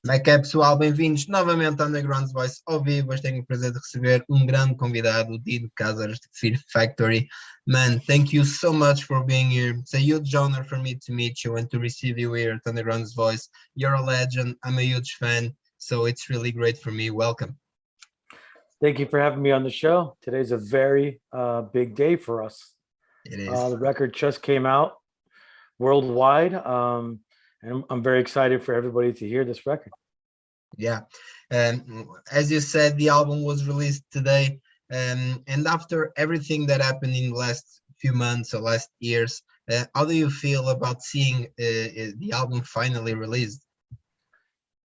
Como é que é, pessoal? Bem-vindos novamente ao Undergrounds Voice ao vivo. Hoje tenho o prazer de receber um grande convidado, o Dino Cazares de Fear Factory. Man, thank you so much for being here. It's a huge honor for me to meet you and to receive you here at Undergrounds Voice. You're a legend. I'm a huge fan, so it's really great for me. Welcome. Thank you for having me on the show. Today's a very big day for us. It is. The record just came out worldwide, and I'm very excited for everybody to hear this record. Yeah. As you said, the album was released today. And after everything that happened in the last few months or last years, how do you feel about seeing the album finally released?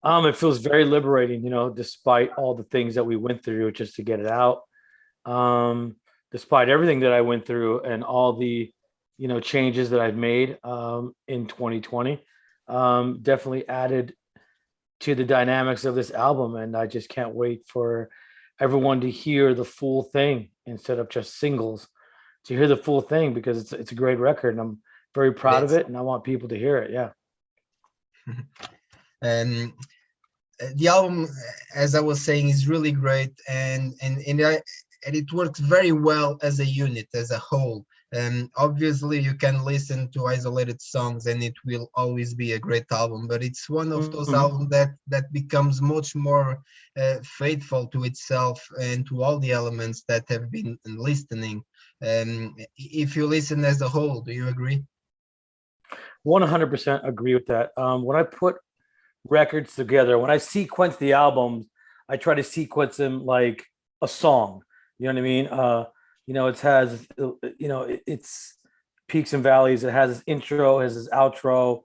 It feels very liberating, despite all the things that we went through just to get it out. Despite everything that I went through and all the, changes that I've made in 2020, definitely added to the dynamics of this album. And I just can't wait for everyone to hear the full thing instead of just singles, to hear the full thing, because it's a great record and I'm very proud of it and I want people to hear it. Yeah. The album, as I was saying, is really great, and it works very well as a unit, as a whole. Obviously, you can listen to isolated songs, and it will always be a great album. But it's one of those albums that becomes much more faithful to itself and to all the elements that have been listening. If you listen as a whole, do you agree? 100% agree with that. When I put records together, when I sequence the albums, I try to sequence them like a song. You know what I mean? It has, it's peaks and valleys. It has its intro, it has its outro.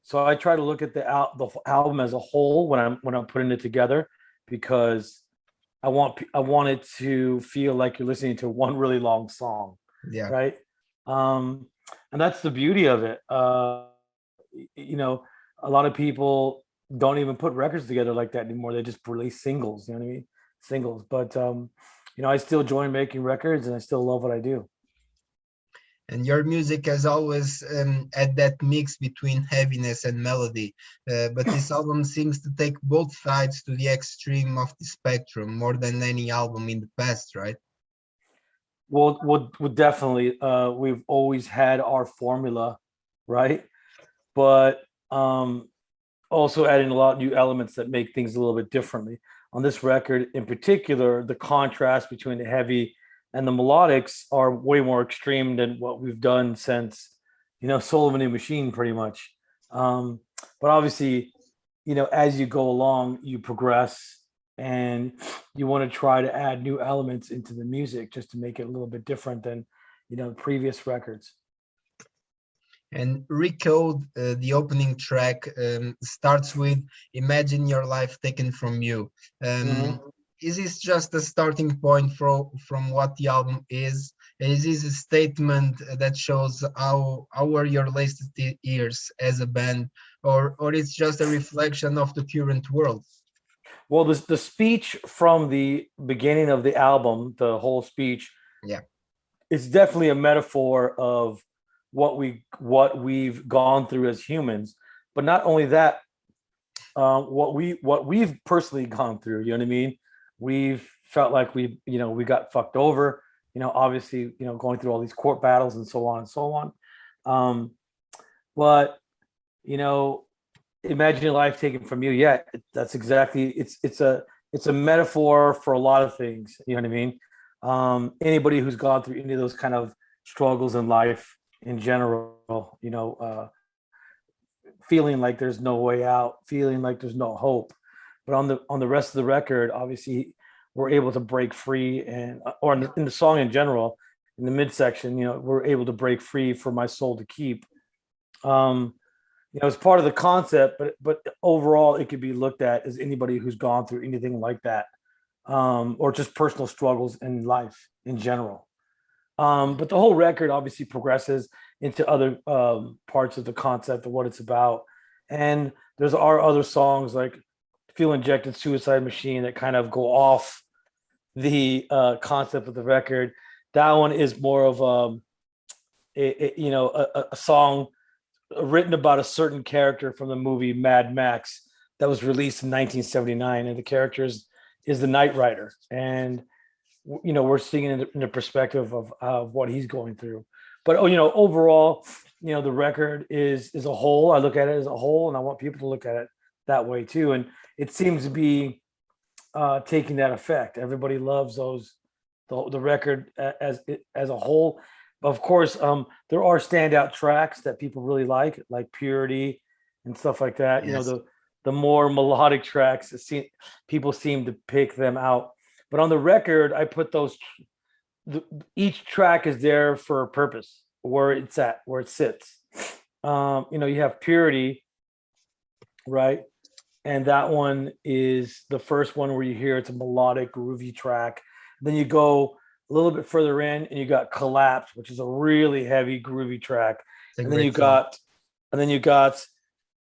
So I try to look at the album as a whole when I'm putting it together, because I want it to feel like you're listening to one really long song. Yeah. Right. And that's the beauty of it. A lot of people don't even put records together like that anymore. They just release singles, you know what I mean? Singles. But, I still enjoy making records and I still love what I do. And your music has always had that mix between heaviness and melody. But this album seems to take both sides to the extreme of the spectrum more than any album in the past, right? Well, definitely. We've always had our formula, right? But also adding a lot of new elements that make things a little bit differently. On this record in particular, the contrast between the heavy and the melodics are way more extreme than what we've done since, Soul of a New Machine, pretty much. But obviously, as you go along, you progress and you want to try to add new elements into the music just to make it a little bit different than, previous records. And Recode, the opening track, starts with "Imagine Your Life Taken From You." Is this just a starting point from what the album is? Is this a statement that shows how were your latest years as a band, or it's just a reflection of the current world? Well, the speech from the beginning of the album, the whole speech, yeah, it's definitely a metaphor of what we've gone through as humans. But not only that, what we've personally gone through. You know what I mean? We've felt like we got fucked over. Obviously, going through all these court battles and so on and so on. But imagine your life taken from you. Yeah, that's exactly. It's a metaphor for a lot of things. You know what I mean? Anybody who's gone through any of those kind of struggles in life in general, feeling like there's no way out, feeling like there's no hope. But on the rest of the record, obviously, we're able to break free, or in the song in general, in the midsection, we're able to break free for my soul to keep. It's part of the concept, but overall, it could be looked at as anybody who's gone through anything like that, or just personal struggles in life in general. But the whole record obviously progresses into other parts of the concept of what it's about. And there's our other songs like Fuel Injected Suicide Machine that kind of go off the concept of the record. That one is more of a song written about a certain character from the movie Mad Max that was released in 1979, and the character is the Knight Rider, and we're seeing it in the perspective of what he's going through. But overall, the record is a whole. I look at it as a whole, and I want people to look at it that way too. And it seems to be taking that effect. Everybody loves the record as a whole. Of course, there are standout tracks that people really like Purity and stuff like that. Yes. The more melodic tracks, people seem to pick them out. But on the record, I put each track is there for a purpose, where it's at, where it sits. You have Purity, right? And that one is the first one where you hear it's a melodic, groovy track. Then you go a little bit further in and you got Collapse, which is a really heavy, groovy track. And then you got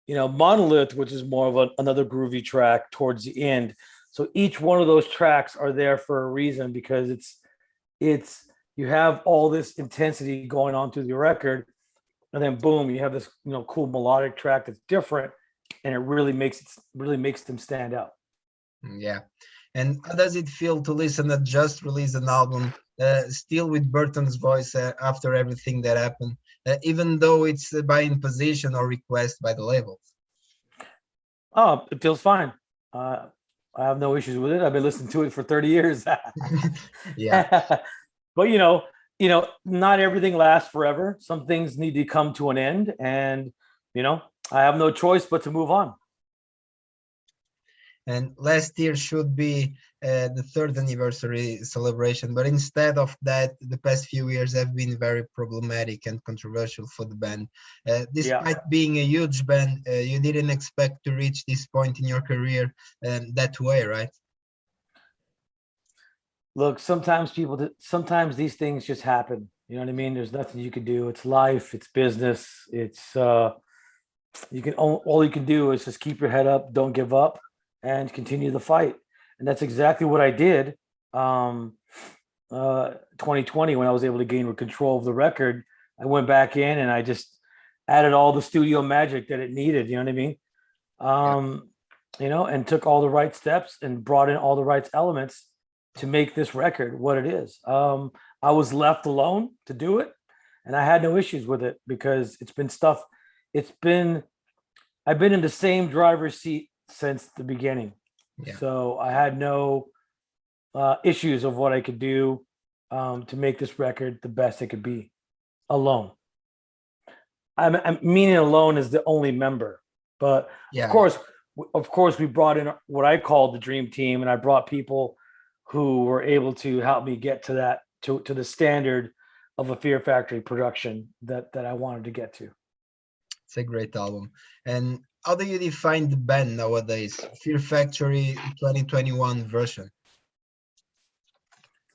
Monolith, which is more of another groovy track towards the end. So each one of those tracks are there for a reason, because it's you have all this intensity going on through the record, and then boom, you have this cool melodic track that's different, and it really makes them stand out. Yeah. And how does it feel to listen to just release an album still with Burton's voice after everything that happened, even though it's by imposition or request by the labels? Oh, it feels fine. I have no issues with it. I've been listening to it for 30 years. Yeah. But not everything lasts forever. Some things need to come to an end, and I have no choice but to move on. And last year should be the 3rd anniversary celebration, but instead of that, the past few years have been very problematic and controversial for the band. Despite being a huge band, you didn't expect to reach this point in your career that way, right? Look, sometimes these things just happen. You know what I mean? There's nothing you can do. It's life. It's business. It's all you can do is just keep your head up, don't give up, and continue the fight. And that's exactly what I did. 2020, when I was able to gain control of the record, I went back in and I just added all the studio magic that it needed. You know what I mean? And took all the right steps and brought in all the right elements to make this record what it is. I was left alone to do it, and I had no issues with it, because I've been in the same driver's seat since the beginning. Yeah. So I had no issues of what I could do to make this record the best it could be alone. I'm meaning alone as the only member, but of course we brought in what I called the dream team, and I brought people who were able to help me get to that, to the standard of a Fear Factory production that I wanted to get to. It's a great album. And how do you define the band nowadays? Fear Factory 2021 version.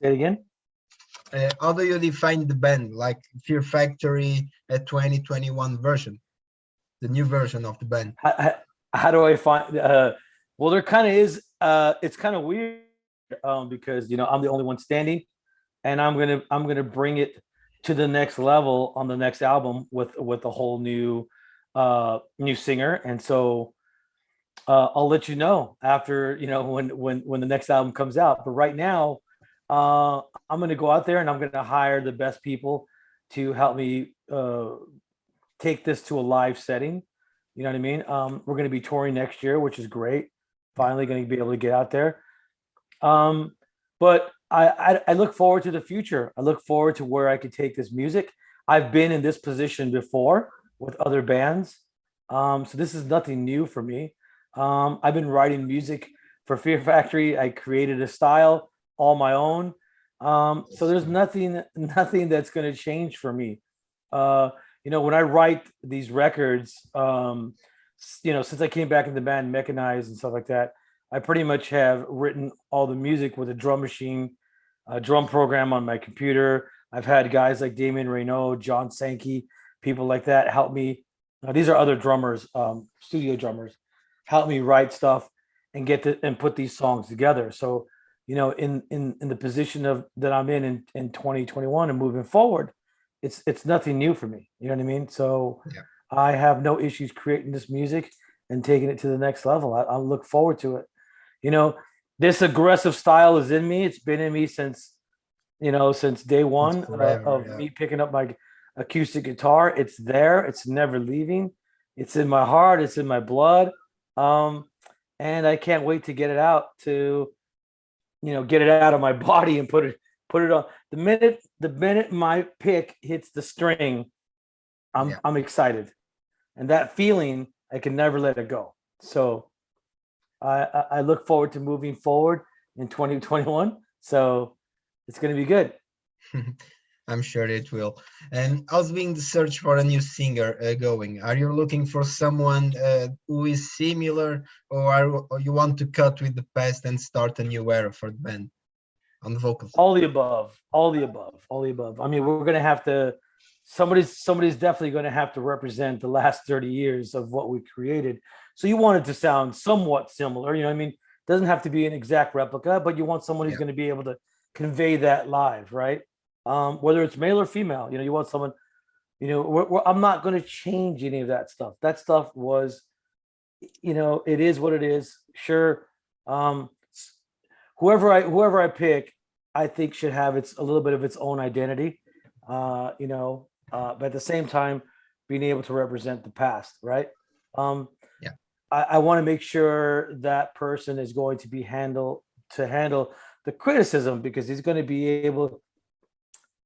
Say it again? How do you define the band, like Fear Factory 2021 version, the new version of the band? How do I find? Well, there kind of is. It's kind of weird because I'm the only one standing, and I'm gonna bring it to the next level on the next album with a whole new singer, and so I'll let you know after when the next album comes out. But right now, I'm going to go out there and I'm going to hire the best people to help me take this to a live setting. You know what I mean? We're going to be touring next year, which is great. Finally going to be able to get out there. But I look forward to the future. I look forward to where I could take this music. I've been in this position before with other bands. So this is nothing new for me. I've been writing music for Fear Factory. I created a style all my own. So there's nothing that's going to change for me. When I write these records, since I came back in the band Mechanized and stuff like that, I pretty much have written all the music with a drum machine, a drum program on my computer. I've had guys like Damien Reynaud, John Sankey, people like that help me. These are other drummers, studio drummers, help me write stuff and and put these songs together. So, in the position that I'm in 2021 and moving forward, it's nothing new for me. You know what I mean? So I have no issues creating this music, and taking it to the next level. I look forward to it. You know, this aggressive style is in me. It's been in me since, since day It's one forever. of Yeah. me picking up my acoustic guitar. It's there. It's never leaving. It's in my heart. It's in my blood. And I can't wait to get it out to, get it out of my body and put it on. The minute my pick hits the string, Yeah. I'm excited, and that feeling I can never let it go. So I look forward to moving forward in 2021. So it's going to be good. I'm sure it will. And how's being the search for a new singer going? Are you looking for someone who is similar, or you want to cut with the past and start a new era for the band on the vocals? All the above, all the above, all the above. I mean, we're going to have to. Somebody's definitely going to have to represent the last 30 years of what we created. So you want it to sound somewhat similar. You know what I mean? It doesn't have to be an exact replica, but you want someone who's Yeah. going to be able to convey that live, right? Whether it's male or female, you want someone. I'm not going to change any of that stuff. That stuff was, it is what it is. Sure. Um, whoever I pick, I think should have a little bit of its own identity. But at the same time, being able to represent the past, right? Um, Yeah. I want to make sure that person is going to be handle the criticism, because he's going to be able.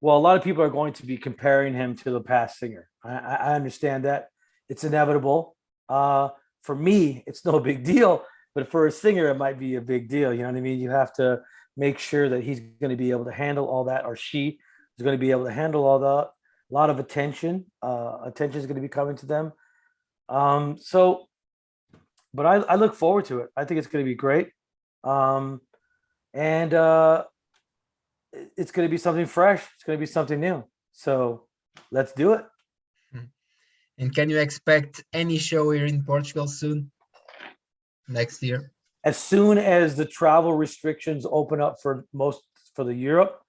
Well, a lot of people are going to be comparing him to the past singer. I understand that it's inevitable. For me, it's no big deal, but for a singer, it might be a big deal. You know what I mean? You have to make sure that he's going to be able to handle all that, or she is going to be able to handle all that. A lot of attention. Attention is going to be coming to them. So, but I look forward to it. I think it's going to be great. And it's going to be something fresh. It's going to be something new. So let's do it. And can you expect any show here in Portugal soon? Next year? As soon as the travel restrictions open up for the Europe,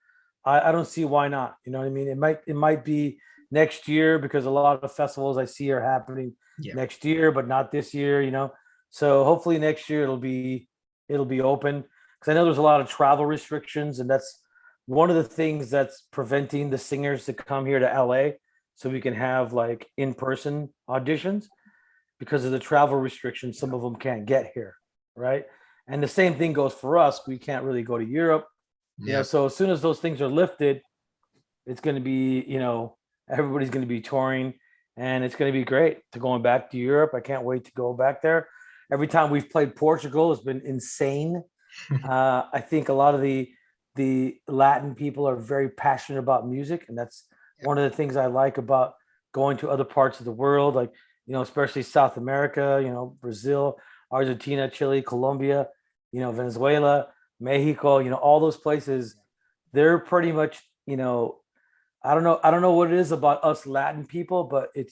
I don't see why not. You know what I mean? It might be next year, because a lot of festivals I see are happening next year, but not this year. So hopefully next year it'll be open, because I know there's a lot of travel restrictions, and that's one of the things that's preventing the singers to come here to LA, so we can have like in-person auditions. Because of the travel restrictions, some of them can't get here, right? And the same thing goes for us. We can't really go to Europe. So as soon as those things are lifted, it's going to be, everybody's going to be touring, and it's going to be great to going back to Europe. I can't wait to go back there. Every time we've played Portugal, it's been insane. I think a lot of the Latin people are very passionate about music, and that's one of the things I like about going to other parts of the world, like, especially South America, Brazil, Argentina, Chile, Colombia, Venezuela, Mexico, all those places. They're pretty much, I don't know what it is about us Latin people, but I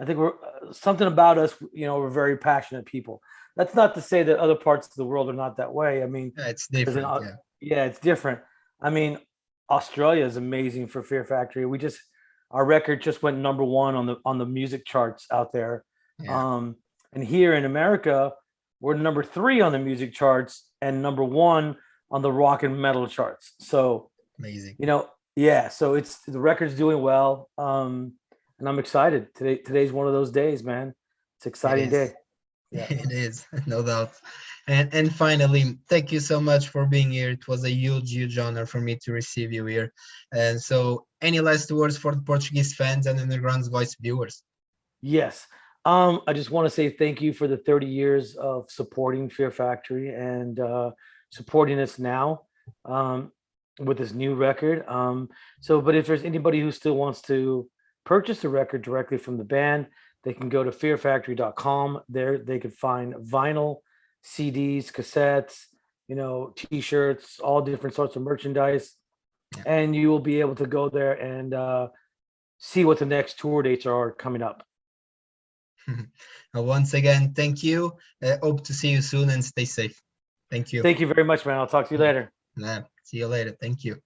think we're something about us, we're very passionate people. That's not to say that other parts of the world are not that way. I mean, It's different. yeah, it's different. I mean, Australia is amazing for Fear Factory. Our record just went #1 on the music charts out there. Yeah. And here in America, we're #3 on the music charts and #1 on the rock and metal charts. So Amazing. So the record's doing well. And I'm excited. Today's one of those days, man. It's an exciting day. Yeah. It is, no doubt. And finally, thank you so much for being here. It was a huge honor for me to receive you here. And so, any last words for the Portuguese fans and Underground's Voice viewers? Yes. I just want to say thank you for the 30 years of supporting Fear Factory and supporting us now with this new record. But if there's anybody who still wants to purchase the record directly from the band, they can go to fearfactory.com. There they could find vinyl, CDs, cassettes, T-shirts, all different sorts of merchandise. Yeah. And you will be able to go there and see what the next tour dates are coming up. Once again, thank you. Hope to see you soon, and stay safe. Thank you. Thank you very much, man. I'll talk to you later. See you later. Thank you.